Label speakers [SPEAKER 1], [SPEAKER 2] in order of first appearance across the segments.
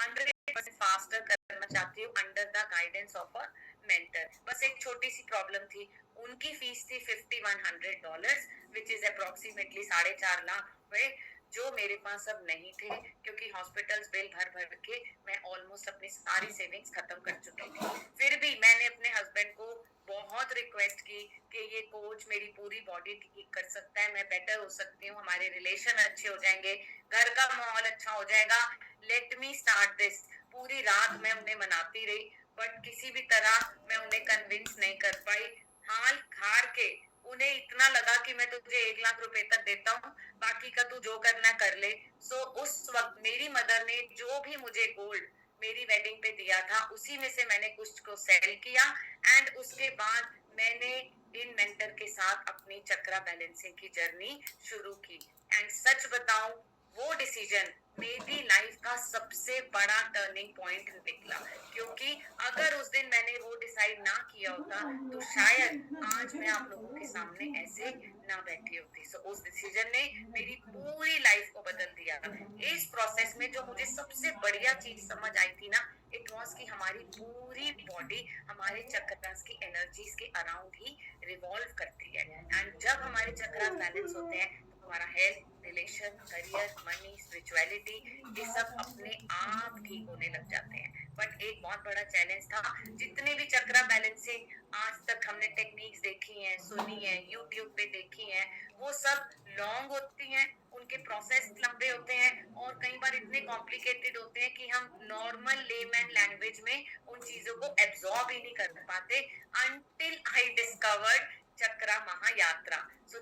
[SPEAKER 1] 100% faster करना चाहती हूँ under the guidance of a mentor. बस एक छोटी सी प्रॉब्लम थी, उनकी फीस थी $5100, विच इज अप्रोक्सीमेटली 4.5 लाख रुपए, जो मेरे पास अब नहीं थे, क्योंकि हॉस्पिटल्स बिल भर भर के मैं ऑलमोस्ट अपनी सारी सेविंग्स खत्म कर चुकी थी। फिर भी मैंने अपने हस्बैंड को बहुत रिक्वेस्ट की कि ये कोच मेरी पूरी बॉडी ठीक कर सकता है, मैं बेटर हो सकती हूँ, हमारे रिलेशन अच्छे हो जाएंगे, घर का माहौल अच्छा हो जाएगा, लेट मी स्टार्ट दिस। पूरी रात मैं उन्हें मनाती रही, बट किसी भी तरह मैं उन्हें कन्विंस नहीं कर पाई। हाल हार के उन्हें इतना लगा कि मैं तुझे 1 लाख रुपए तक देता हूँ, बाकी का तू जो करना कर ले। उस वक्त मेरी मदर ने जो भी मुझे गोल्ड मेरी वेडिंग पे दिया था, उसी में से मैंने कुछ को सेल किया, एंड उसके बाद मैंने इन मेंटर के साथ अपनी चक्रा बैलेंसिंग की जर्नी शुरू की। एंड सच बताऊं, वो डिसीजन मेरी लाइफ का सबसे बड़ा टर्निंग पॉइंट निकला, क्योंकि अगर उस दिन मैंने वो डिसाइड ना किया होता तो शायद आज मैं आप लोगों के सामने ऐसे ना बैठी होती। उस डिसीजन ने मेरी पूरी लाइफ को बदल दिया। इस प्रोसेस में जो मुझे सबसे बढ़िया चीज समझ आई थी ना, इट वॉज कि हमारी पूरी बॉडी हमारे चक्रास की एनर्जीज के अराउंड ही रिवॉल्व करती है। एंड जब हमारे चक्रास बैलेंस होते हैं तो हमारा health, relation, career, money, spirituality, ये सब अपने आप ठीक होने लग जाते हैं। बट एक बहुत बड़ा चैलेंज था, जितने भी चक्रा बैलेंसिंग आज तक हमने टेक्निक्स देखी हैं, सुनी है, यूट्यूब पे देखी हैं, वो सब लॉन्ग होती हैं, उनके प्रोसेस लंबे होते हैं, और कई बार इतने कॉम्प्लिकेटेड होते हैं कि हम नॉर्मल लेमैन लैंग्वेज में उन चीजों को एब्जॉर्ब ही नहीं कर पाते, अनटिल आई डिस्कवर्ड चक्रा महायात्रा।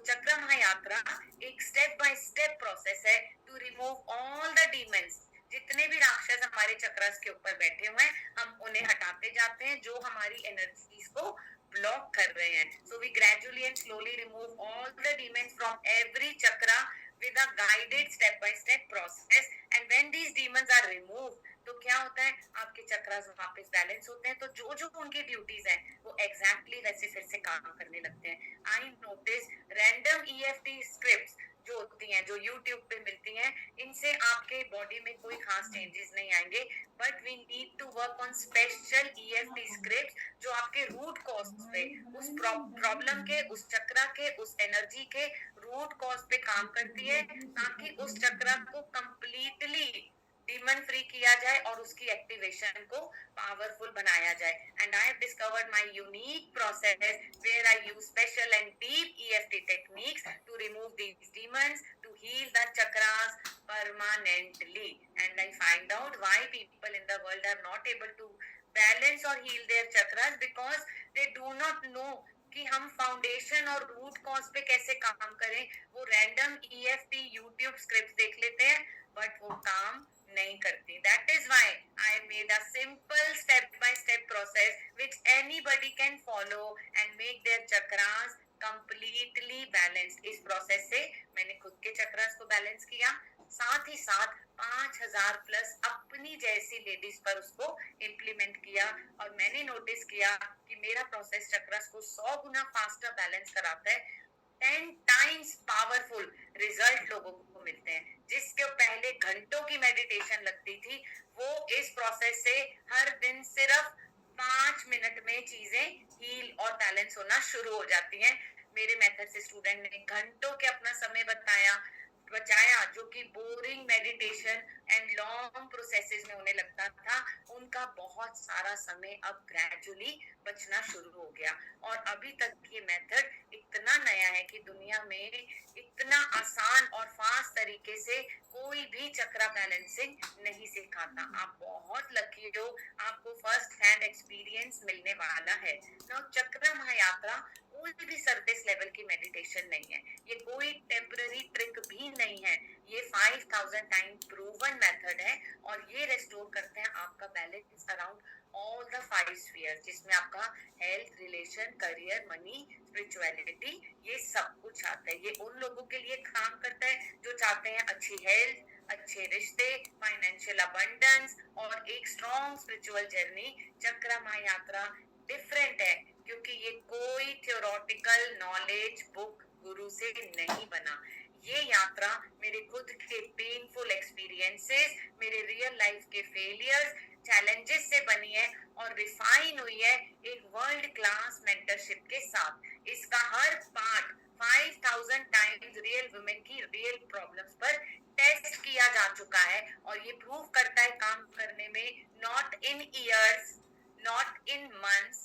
[SPEAKER 1] चक्र महायात्रा एक स्टेप बाय स्टेप प्रोसेस है to remove all the demons. जितने भी राक्षस हमारे चक्रस के ऊपर बैठे हुए हैं, हम उन्हें हटाते जाते हैं, जो हमारी एनर्जीज को ब्लॉक कर रहे हैं। So we gradually and slowly remove all the demons from every chakra with a guided step by step process, and when these demons are removed, तो क्या होता है, आपके चक्रास वापस बैलेंस होते हैं, तो जो जो उनकी ड्यूटीज हैं वो एग्जैक्टली वैसे फिर से काम करने लगते हैं। I notice random EFT scripts जो होती हैं, जो यूट्यूब पे मिलती हैं, इनसे आपके बॉडी में कोई खास चेंजेस नहीं आएंगे, but we need to work on special EFT scripts जो आपके रूट कॉज पे, उस प्रॉब्लम के, उस चक्रा के, उस एनर्जी के रूट कॉज पे काम करती है, ताकि उस चक्रा को कंप्लीटली डीमन फ्री किया जाए और उसकी एक्टिवेशन को पावरफुल बनाया जाए। And I have discovered my unique process where I use special and deep EFT techniques to remove these demons, to heal the chakras permanently. And I find out why people in the world are not able to balance or heal their chakras, because they do not know कि हम foundation और root cause पे कैसे काम करें। वो random EFT YouTube script देख लेते हैं, बट वो काम नहीं करती। That is why I made a simple step by step process which anybody can follow and make their chakras completely balanced. इस प्रोसेस से मैंने खुद के चक्रास को बैलेंस किया, साथ ही साथ 5000 प्लस अपनी जैसी लेडीज पर उसको इम्प्लीमेंट किया, और मैंने नोटिस किया कि मेरा प्रोसेस चक्रास को 100 गुना फास्टर बैलेंस कराता है। 10 टाइम्स पावरफुल रिजल्ट लोगों को मिलते हैं। जिसके पहले घंटों की मेडिटेशन लगती थी, वो इस प्रोसेस से हर दिन सिर्फ 5 मिनट में चीजें हील और बैलेंस होना शुरू हो जाती हैं। मेरे मेथड से स्टूडेंट ने घंटों के अपना समय बचाया, जो कि boring meditation and long processes में उन्हें लगता था, उनका बहुत सारा समय अब ग्रेजुअली बचना शुरू हो गया। और अभी तक ये मेथड इतना नया है कि दुनिया में इतना आसान और फास्ट तरीके से कोई भी चक्रा बैलेंसिंग नहीं सिखाता। आप बहुत लकी हो, आपको फर्स्ट हैंड एक्सपीरियंस मिलने वाला है। नाउ चक्र महायात्रा कोई भी सरफेस लेवल की मेडिटेशन नहीं है, ये कोई टेम्पररी ट्रिक भी नहीं है, ये 5000 टाइम प्रूवन मेथड है, और ये रेस्टोर करते हैं आपका balance around all the 5 spheres, जिसमें आपका health, relation, career, money, spirituality, ये सब कुछ आता है। ये उन लोगों के लिए काम करता है जो चाहते हैं अच्छी हेल्थ, अच्छे रिश्ते, फाइनेंशियल अबंडेंस और एक स्ट्रॉन्ग स्पिरिचुअल जर्नी। चक्रा महायात्रा डिफरेंट है, क्योंकि ये कोई थ्योरेटिकल नॉलेज बुक गुरु से नहीं बना, ये यात्रा मेरे खुद के पेनफुल एक्सपीरियंसेस, मेरे रियल लाइफ के फेलियर्स, चैलेंजेस से बनी है और रिफाइन हुई है एक वर्ल्ड क्लास मेंटरशिप के साथ। इसका हर पार्ट 5000 टाइम्स रियल वुमेन की रियल प्रॉब्लम्स पर टेस्ट किया जा चुका है और ये प्रूव करता है काम करने में, not in years, not in months,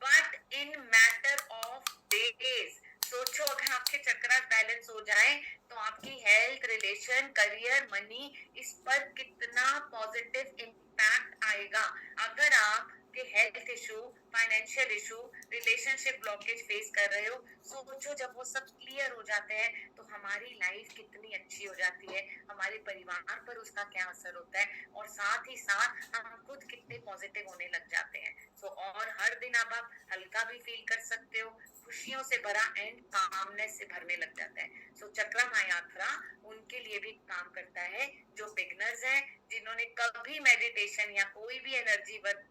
[SPEAKER 1] but in matter of days. सोचो अगर आपके चक्रास बैलेंस हो जाए तो आपकी हेल्थ, रिलेशन, करियर, मनी, इस पर कितना पॉजिटिव इम्पैक्ट आएगा। अगर आप के health issue, financial issue, relationship blockage face कर रहे हो, सोचो जब वो सब क्लियर हो जाते हैं तो हमारी लाइफ कितनी अच्छी हो जाती है, हमारे परिवार पर उसका क्या असर होता है और साथ ही साथ हम खुद कितने पॉजिटिव होने लग जाते हैं। और हर दिन अब आप हल्का भी फील कर सकते हो, खुशियों से भरा एंड कामनेस से भरने लग जाता है। चक्रा यात्रा उनके लिए भी काम करता है जो बिगनर्स हैं, जिन्होंने कभी मेडिटेशन या कोई भी एनर्जी वर्क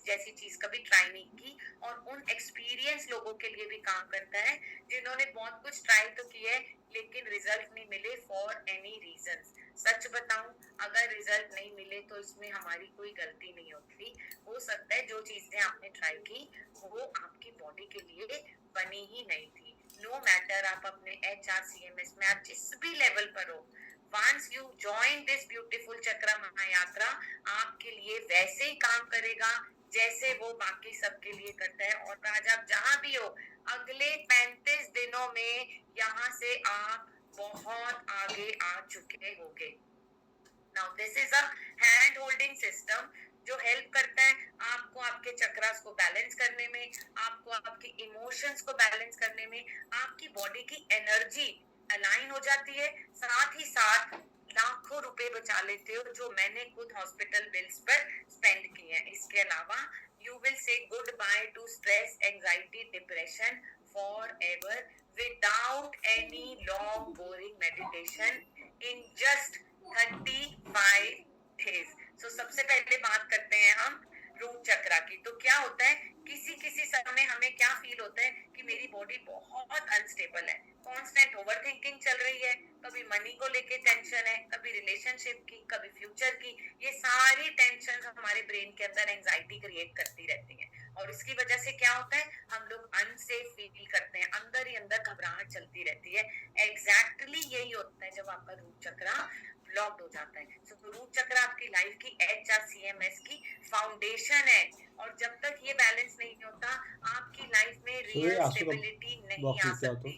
[SPEAKER 1] जैसी चीज कभी ट्राई नहीं की, और उन एक्सपीरियंस लोगों के लिए भी काम करता है जिन्होंने बहुत कुछ ट्राई तो किया है लेकिन रिजल्ट नहीं मिले फॉर एनी रीजंस। सच बताऊं, अगर रिजल्ट नहीं मिले तो इसमें हमारी कोई गलती नहीं होती। हो सकता है जो चीजें आपने ट्राई की वो आपकी बॉडी के लिए बनी ही नहीं थी। नो मैटर आप अपने HRCMS में आप जिस भी लेवल पर हो, once you join this beautiful chakra Mahayatra, आपके लिए वैसे ही काम करेगा जैसे वो बाकी सबके लिए करता है। और आज आप जहां भी हो, अगले 35 दिनों में यहाँ से आप बहुत आगे आ चुके होंगे। Now this is a hand holding system जो हेल्प करता है आपको आपके चक्रास को बैलेंस करने में, आपको आपके इमोशंस को बैलेंस करने में, आपकी बॉडी की एनर्जी अलाइन हो जाती है, साथ ही साथ लाखों रुपए बचा लेते हो जो मैंने खुद हॉस्पिटल बिल्स पर स्पेंड किए हैं। इसके अलावा you will say good by two stress, anxiety, depression for ever without any long boring meditation in just 35 days। सबसे पहले बात करते हैं हम रूट चक्रा की। तो क्या होता है, किसी किसी समय हमें क्या फील होता है कि मेरी बॉडी बहुत अनस्टेबल है, कांस्टेंट ओवरथिंकिंग चल रही है, कभी मनी को लेके टेंशन है, कभी रिलेशनशिप की, कभी फ्यूचर की। ये सारी टेंशन हमारे ब्रेन के अंदर एंजाइटी क्रिएट करती रहती है और इसकी वजह से क्या होता है, हम लोग अनसेफ फील करते हैं, अंदर ही अंदर घबराहट चलती रहती है। एग्जैक्टली यही होता है जब आपका रूट चक्रा ब्लॉक्ड हो जाता है। रूट चक्र आपकी लाइफ की HRCMS की फाउंडेशन है और जब तक ये बैलेंस नहीं होता आपकी लाइफ में रियल स्टेबिलिटी नहीं आ सकती।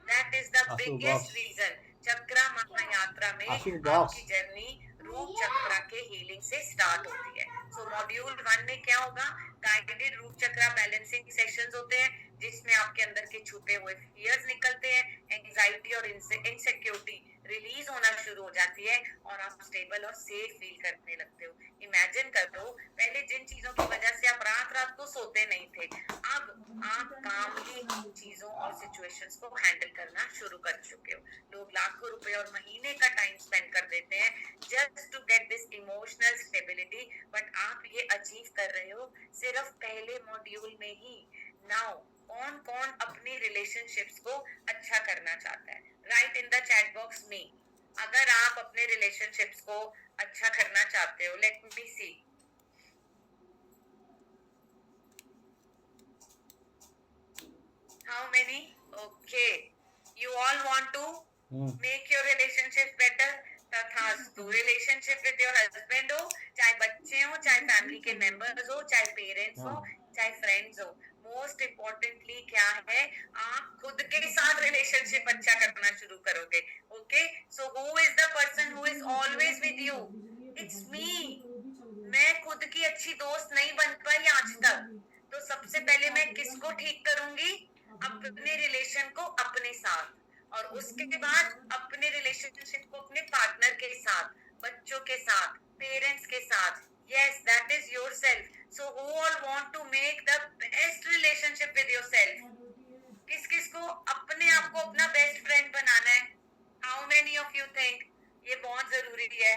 [SPEAKER 1] That is the biggest reason chakra Mahayatra में आपकी जर्नी रूट चक्रा के हीलिंग से स्टार्ट होती है। मॉड्यूल 1 में क्या होगा, गाइडेड रूट चक्रा बैलेंसिंग सेशंस होते हैं जिसमें आपके अंदर के छुपे हुए फियर्स निकलते हैं, एंजाइटी और इनसिक्योरिटी रिलीज होना शुरू हो जाती है और आप स्टेबल और सेफ फील करने लगते हो। इमेजिन करो, पहले जिन चीजों की वजह से आप रात रात को सोते नहीं थे, अब आप कामली चीजों और सिचुएशंस को हैंडल करना शुरू कर चुके हो। लोग लाखों रुपए और महीने का टाइम स्पेंड कर देते हैं just to get this emotional stability, but आप ये अचीव कर रहे हो सिर्फ पहले मॉड्यूल में ही। नाउ कौन कौन अपनी रिलेशनशिप्स को अच्छा करना चाहता है, right in the chat box में। अगर आप अपने रिलेशनशिप्स को अच्छा करना चाहते हो, let me see. How many? Okay, you all want to make your relationship better. तथास्तु। रिलेशनशिप विद योर हस्बैंड हो, चाहे बच्चे हो, चाहे फैमिली के मेंबर्स हो, चाहे पेरेंट्स हो, चाहे फ्रेंड्स हो, मोस्ट इम्पोर्टेंटली क्या है, आप खुद के साथ रिलेशनशिप अच्छा करना शुरू करोगे। Okay, so who is the person who is always with you? It's me. मैं खुद की अच्छी दोस्त नहीं बन पाई आज तक, तो सबसे पहले मैं किसको ठीक करूंगी? अपने रिलेशन को अपने साथ, और उसके बाद अपने रिलेशनशिप को अपने पार्टनर के साथ, बच्चों के साथ, पेरेंट्स के साथ। yes, that is yourself. So who all want to make the best relationship with yourself? किस किस को अपने आप को अपना बेस्ट फ्रेंड बनाना है? How many of you think ये बहुत जरूरी है?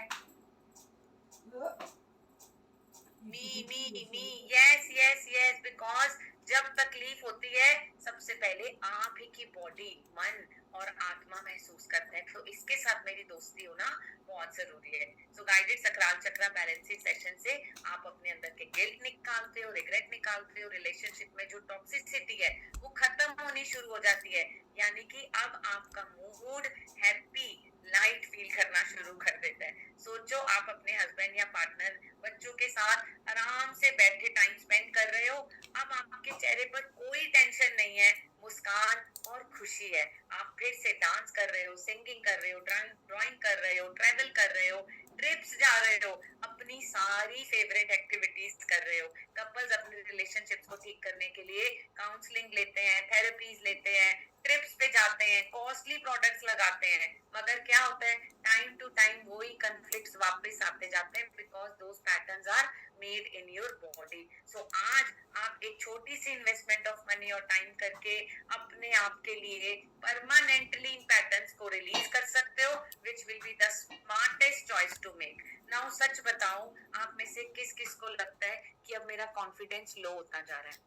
[SPEAKER 1] मी, यस यस यस, बिकॉज जब तकलीफ होती है सबसे पहले आप ही की बॉडी, मन और आत्मा महसूस करता है। तो इसके साथ मेरी दोस्ती होना बहुत जरूरी है। सो गाइडेड सकराल चक्रा बैलेंसिंग सेशन से आप अपने अंदर के गिल्ट निकालते हो, रिग्रेट निकालते हो, रिलेशनशिप में जो टॉक्सिसिटी है वो खत्म होनी शुरू हो जाती है। यानी कि अब आपका मूड हैप्पी लाइट फील करना शुरू कर देता है। सोचो आप अपने हस्बैंड या पार्टनर बच्चों के साथ आराम से बैठे टाइम स्पेंड कर रहे हो। अब आपके चेहरे पर कोई टेंशन नहीं है, मुस्कान और खुशी है। आप फिर से डांस कर रहे हो, सिंगिंग कर रहे हो, ड्राइंग कर रहे हो, ट्रैवल कर रहे हो, ट्रिप्स जा रहे हो, अपनी सारी फेवरेट एक्टिविटीज कर रहे हो। कपल्स अपने रिलेशनशिप्स को ठीक करने के लिए काउंसलिंग लेते हैं, थेरेपीज लेते हैं, ट्रिप्स पे जाते हैं, कॉस्टली प्रोडक्ट्स लगाते हैं, मगर क्या होता है, टाइम टू टाइम वही कन्फ्लिक्ट्स वापस आते जाते हैं, because those patterns are made in your body. So आज आप एक छोटी सी इन्वेस्टमेंट ऑफ मनी और टाइम करके अपने आप के लिए परमानेंटली इन पैटर्न्स को रिलीज कर सकते हो, which will be the smartest choice to make. Now सच बताऊं, आप में से किस किस को लगता है कि अब मेरा कॉन्फिडेंस लो होता जा रहा है?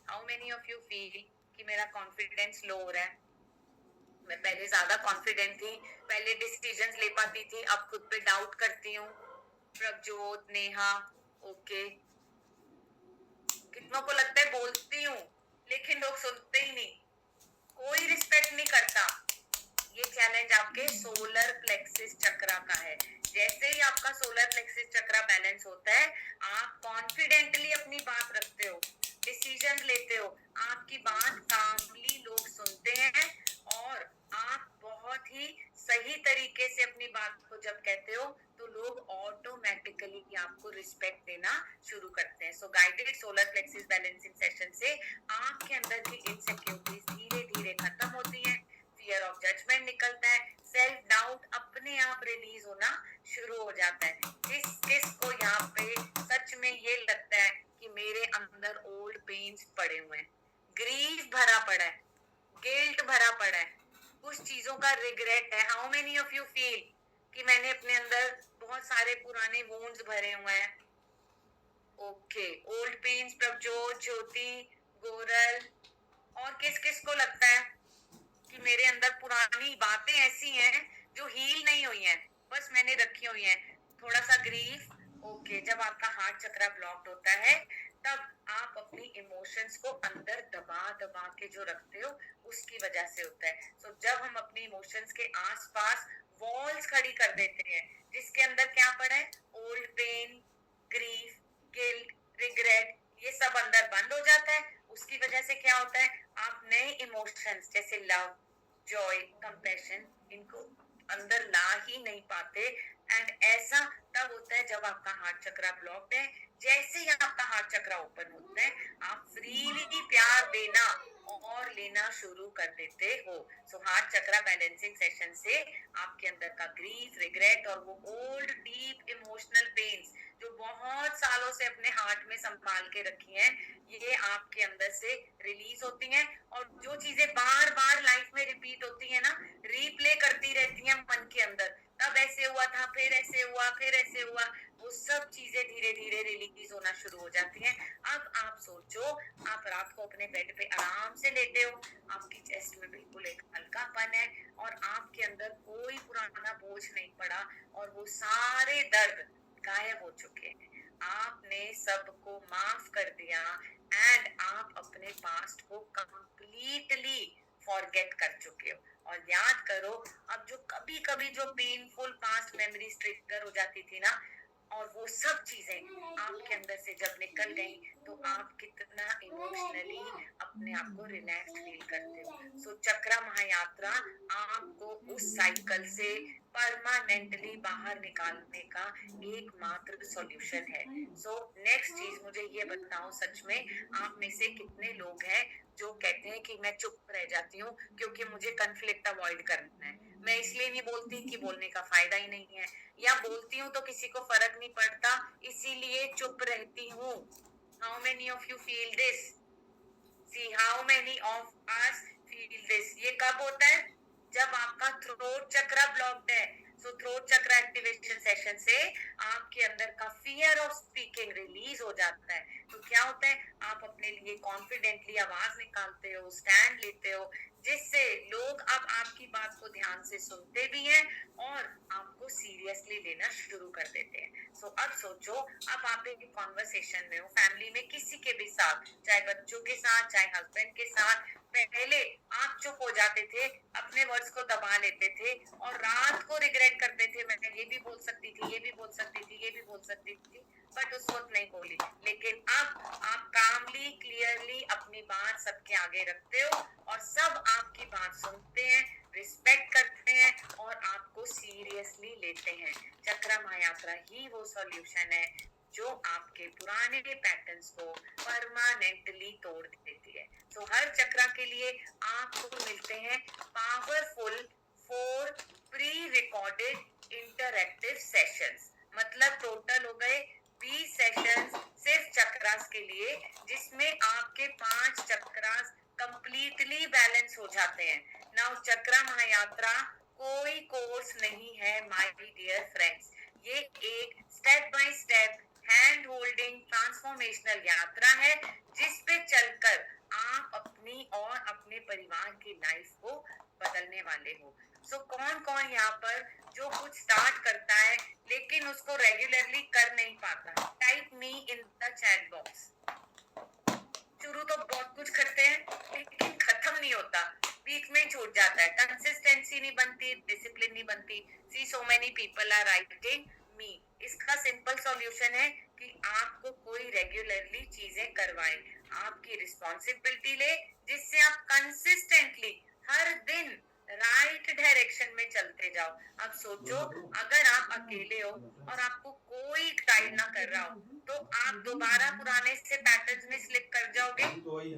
[SPEAKER 1] How many of you feel कि मेरा कॉन्फिडेंस लो हो रहा है? मैं पहले ज्यादा कॉन्फिडेंट थी, पहले डिसीजंस ले पाती थी, अब खुद पे डाउट करती हूँ। प्रभजोत, नेहा, ओके। कितनों को लगता है बोलती हूँ लेकिन लोग सुनते ही नहीं, कोई रिस्पेक्ट नहीं करता। ये चैलेंज आपके सोलर प्लेक्सिस चक्रा का है। जैसे ही आपका सोलर प्लेक्सिस चक्रा बैलेंस होता है, आप कॉन्फिडेंटली अपनी बात रखते हो, डिसीजन लेते हो, आपकी बात कामली लोग सुनते हैं और आप बहुत ही सही तरीके से अपनी बात को जब कहते हो तो लोग ऑटोमेटिकली आपको रिस्पेक्ट देना शुरू करते हैं। So guided solar plexus balancing session से आपके अंदर की इनसिक्योरिटीज धीरे धीरे खत्म होती है, फियर ऑफ जजमेंट निकलता है, सेल्फ डाउट अपने आप रिलीज होना शुरू हो जाता है। जिस किस को यहाँ पे सच में ये लगता है कि मेरे अंदर ओल्ड पेन्स पड़े हुए हैं, ग्रीफ भरा पड़ा है, गिल्ट भरा पड़ा है, कुछ चीजों का रिग्रेट है। How many of you feel कि मैंने अपने अंदर बहुत सारे पुराने वुंड्स भरे हुए हैं? ओके, ओल्ड पेन्स, प्रभजोत, ज्योति, गोरल, और किस किस को लगता है कि मेरे अंदर पुरानी बातें ऐसी हैं जो हील नहीं हुई हैं, बस मैंने रखी हुई हैं? थोड़ा सा ग्रीफ। ओके, जब आपका हार्ट चक्रा ब्लॉक्ड होता है तब आप अपनी इमोशंस को अंदर दबा दबा के जो रखते हो उसकी वजह से होता है। सो जब हम अपनी इमोशंस के आसपास वॉल्स खड़ी कर देते हैं जिसके अंदर क्या पड़ा है, old pain, grief, guilt, regret, ये सब अंदर बंद हो जाता है। उसकी वजह से क्या होता है, आप नए इमोशंस जैसे लव, जॉय, कंपैशन, इनको अंदर ला ही नहीं पाते। एंड ऐसा तब होता है जब आपका हार्ट चक्रा ब्लॉक्ड है। जैसे ही आपका हार्ट चक्रा ओपन होता है, आप फ्रीली प्यार देना और लेना शुरू कर देते हो। सो हार्ट चक्रा बैलेंसिंग सेशन से आपके अंदर का ग्रीफ, रिग्रेट और वो ओल्ड डीप इमोशनल पेन्स जो बहुत सालों से अपने हार्ट में संभाल के रखी हैं, ये आपके अंदर से रिलीज होती हैं। और जो चीजें बार बार लाइफ में रिपीट होती है ना, रीप्ले करती रहती हैं मन के अंदर, तब ऐसे हुआ था, फिर ऐसे हुआ, फिर ऐसे हुआ, वो सब चीजें धीरे धीरे रिलीज होना शुरू हो जाती हैं। अब आप सोचो, आप रात को अपने बेड पे आराम से लेटे हो, आपकी चेस्ट में बिल्कुल एक हल्कापन है और आपके अंदर कोई पुराना बोझ नहीं पड़ा और वो सारे दर्द गायब हो चुके हैं। आपने सबको माफ कर दिया एंड आप अपने पास्ट को कंप्लीटली फॉरगेट कर चुके हो। और याद करो, अब जो कभी कभी जो पेनफुल पास्ट मेमोरीज ट्रिगर हो जाती थी ना, और वो सब चीजें आपके अंदर से जब निकल गई तो आप कितना इमोशनली अपने आप को रिलैक्स फील करते हो। सो चक्रा महायात्रा आपको उस साइकिल से परमानेंटली बाहर निकालने का एकमात्र सॉल्यूशन है। सो नेक्स्ट चीज मुझे ये बताओ, सच में आप में से कितने लोग हैं जो कहते हैं कि मैं चुप रह जाती हूँ क्योंकि मुझे कन्फ्लिक्ट अवॉइड करना है, मैं इसलिए नहीं बोलती कि बोलने का फायदा ही नहीं है, या बोलती हूँ तो किसी को फर्क नहीं पड़ता इसीलिए चुप रहती हूँ? How many of you feel this? C how many of us feel this? ये कब होता है? जब आपका थ्रोट चक्रा ब्लॉक्ड है। सो थ्रोट चक्रा एक्टिवेशन सेशन से आपके अंदर का फियर ऑफ स्पीकिंग रिलीज हो जाता है। तो क्या होता है, आप अपने लिए कॉन्फिडेंटली आवाज निकालते हो, स्टैंड लेते हो, जिससे लोग अब आपकी बात को ध्यान से सुनते भी हैं और आपको सीरियसली लेना शुरू कर देते हैं। सो अब सोचो, अब आप एक कॉन्वर्सेशन में हो फैमिली में किसी के भी साथ, चाहे बच्चों के साथ चाहे हस्बैंड के साथ। पहले आप चुप हो जाते थे, अपने वर्ड्स को दबा लेते थे और रात को रिग्रेट करते थे, मैं ये भी बोल सकती थी, ये भी बोल सकती थी, ये भी बोल सकती थी, बट उस वक्त नहीं बोली। लेकिन अब आप कामली क्लियरली अपनी बात सबके आगे रखते हो और सब आपकी बात सुनते हैं, रिस्पेक्ट करते हैं और आपको सीरियसली लेते हैं। चक्रा महायात्रा ही वो सॉल्यूशन है जो आपके पुराने पैटर्न्स को परमानेंटली तोड़ देती है। तो हर चक्रा के लिए आपको मिलते हैं powerful 4 pre recorded interactive sessions. मतलब टोटल हो गए 20 सेशंस सिर्फ चक्रास के लिए, जिसमें आपके 5 चक्रास कंप्लीटली बैलेंस हो जाते हैं। नाउ चक्रा महायात्रा कोई कोर्स नहीं है माय डियर फ्रेंड्स, ये एक step by step hand holding transformational यात्रा है जिस पे चलकर आप अपनी और अपने परिवार की लाइफ को बदलने वाले हो। सो कौन कौन यहाँ पर जो कुछ स्टार्ट करता है लेकिन उसको रेगुलरली कर नहीं पाता, type me in the chat box. शुरू तो बहुत कुछ करते हैं लेकिन खत्म नहीं होता, बीच में छूट जाता है, कंसिस्टेंसी नहीं बनती, डिसिप्लिन नहीं बनती। See so many people are writing me. इसका सिंपल सॉल्यूशन है कि आपको कोई रेगुलरली चीजें करवाए, आपकी रिस्पॉन्सिबिलिटी ले, जिससे आप कंसिस्टेंटली हर दिन राइट डायरेक्शन में चलते जाओ। अब सोचो, अगर आप अकेले हो और आपको कोई गाइड ना कर रहा हो तो आप दोबारा पुराने से पैटर्न्स में स्लिप कर जाओगे,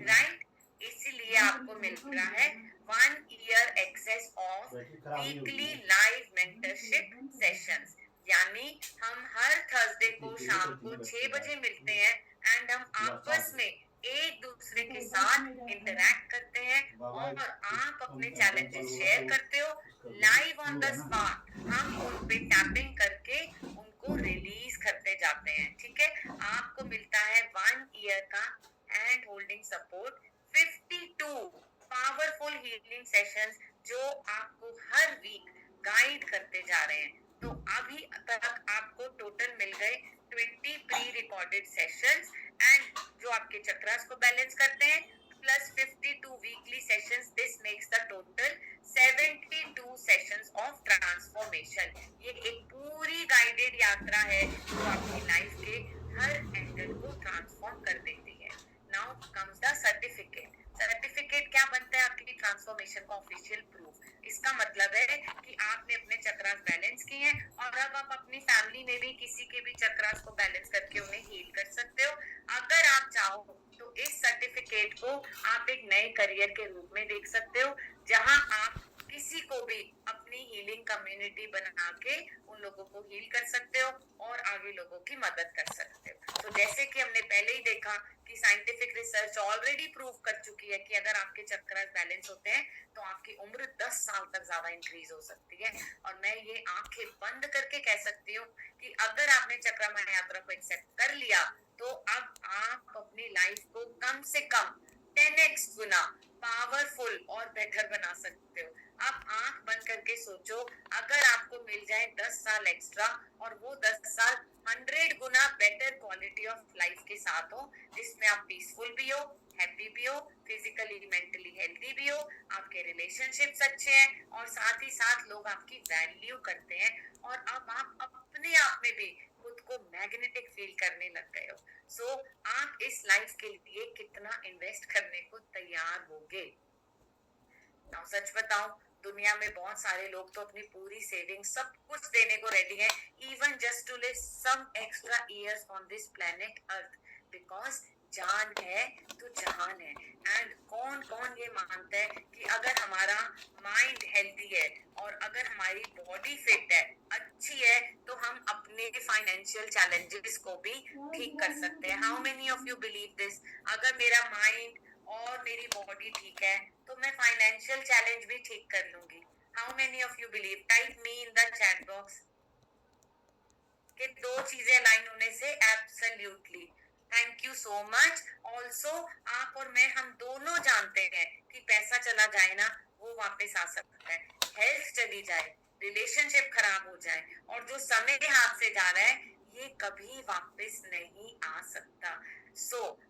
[SPEAKER 1] राइट? इसीलिए आपको मिल रहा है 1 year access of weekly live mentorship sessions. यानी हम हर थर्सडे को शाम को 6 बजे मिलते हैं एंड हम आपस में एक दूसरे के साथ इंटरैक्ट करते हैं और आप अपने चैलेंजेस शेयर करते हो लाइव ऑन द स्पॉट। हम उन पे टैपिंग करके उनको रिलीज करते जाते हैं, ठीक है? आपको मिलता है 1 ईयर का hand holding support, 52 powerful healing sessions जो आपको हर वीक गाइड करते जा रहे हैं। तो अभी तक आपको टोटल मिल गए 20 प्री रिकॉर्डेड सेशंस एंड जो आपके चक्रास को बैलेंस करते हैं, plus 52 weekly sessions. This makes the total 72 sessions of transformation. ये एक पूरी गाइडेड यात्रा है जो आपकी लाइफ के हर एंगल को ट्रांसफॉर्म कर देती है। Now comes the certificate. Certificate क्या बनता है आपकी ट्रांसफॉर्मेशन का ऑफिशियल प्रूफ। इसका मतलब है कि आपने अपने चक्रास बैलेंस किए हैं और अब आप अपनी फैमिली में भी किसी के भी चक्रास को बैलेंस करके उन्हें हील कर सकते हो। अगर आप चाहो तो इस सर्टिफिकेट को आप एक नए करियर के रूप में देख सकते हो, जहां आप किसी को भी अपनी हीलिंग कम्युनिटी बना के उन लोगों को हील कर सकते हो और आगे लोगों की मदद कर सकते हो। तो जैसे कि हमने पहले ही देखा कि साइंटिफिक रिसर्च ऑलरेडी प्रूव कर चुकी है कि अगर आपके चक्रास बैलेंस होते हैं तो आपकी उम्र 10 साल तक ज्यादा इंक्रीज हो सकती है। और मैं ये आंखें बंद करके कह सकती हूँ कि अगर आपने चक्रा महायात्रा को एक्सेप्ट कर लिया तो अब आप अपनी लाइफ को कम से कम 10x गुना पावरफुल और बेटर बना सकते हो। आप आंख बंद करके सोचो, अगर आपको मिल जाए 10 साल एक्स्ट्रा और वो 10 साल 100 गुना बेटर क्वालिटी ऑफ लाइफ के साथ हो, जिसमें आप पीसफुल भी हो, हैप्पी भी हो, फिजिकली मेंटली हेल्दी भी हो, आपके रिलेशनशिप्स अच्छे हैं और साथ ही साथ लोग आपकी वैल्यू करते हैं और अब आप अपने आप में भी खुद को मैग्नेटिक फील करने लग गए हो। सो आप इस लाइफ के लिए कितना इन्वेस्ट करने को तैयार होगे? नाउ सच बताऊं, दुनिया में बहुत सारे लोग तो अपनी पूरी सेविंग सब कुछ देने को रेडी हैं, even just to live some extra years on this planet earth, because जान है तो जहान है। एंड कौन कौन ये मानता है कि अगर हमारा माइंड हेल्दी है और अगर हमारी बॉडी फिट है, अच्छी है, तो हम अपने फाइनेंशियल चैलेंजेस को भी ठीक कर सकते हैं? How many of you believe this? अगर मेरा माइंड और मेरी बॉडी ठीक है तो मैं फाइनेंशियल चैलेंज भी ठीक कर लूंगी। How many of you believe? Type me in the chat box कि दो चीजें अलाइन होने से absolutely. Thank you so much. Also आप और मैं, हम दोनों जानते हैं कि पैसा चला जाए ना, वो वापस आ सकता है, हेल्थ चली जाए, रिलेशनशिप खराब हो जाए, और जो समय हाथ से जा रहा है ये कभी वापस नहीं आ सकता।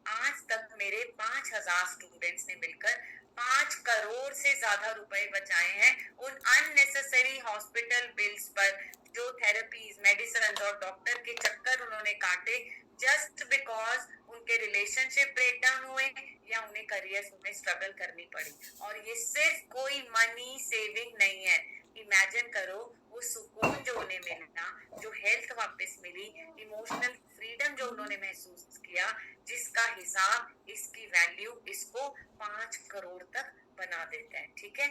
[SPEAKER 1] आज तक मेरे 5,000 स्टूडेंट्स ने मिलकर 5 करोड़ से ज्यादा रुपए बचाए हैं उन अननेसेसरी हॉस्पिटल बिल्स पर, जो थेरेपीज, मेडिसिन और डॉक्टर के चक्कर उन्होंने काटे, जस्ट बिकॉज उनके रिलेशनशिप ब्रेकडाउन हुए या उन्हें करियर में स्ट्रगल करनी पड़ी। और ये सिर्फ कोई मनी सेविंग नहीं है। इमेजिन करो वो सुकून जो उन्हें मिला, जो हेल्थ वापस मिली, इमोशनल फ्रीडम जो उन्होंने महसूस किया, जिसका हिसाब, इसकी वैल्यू इसको 5 करोड़ तक बना देता है। ठीक है।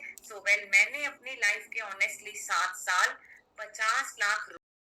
[SPEAKER 1] मैंने अपनी लाइफ के ऑनेस्टली 7 साल 50 लाख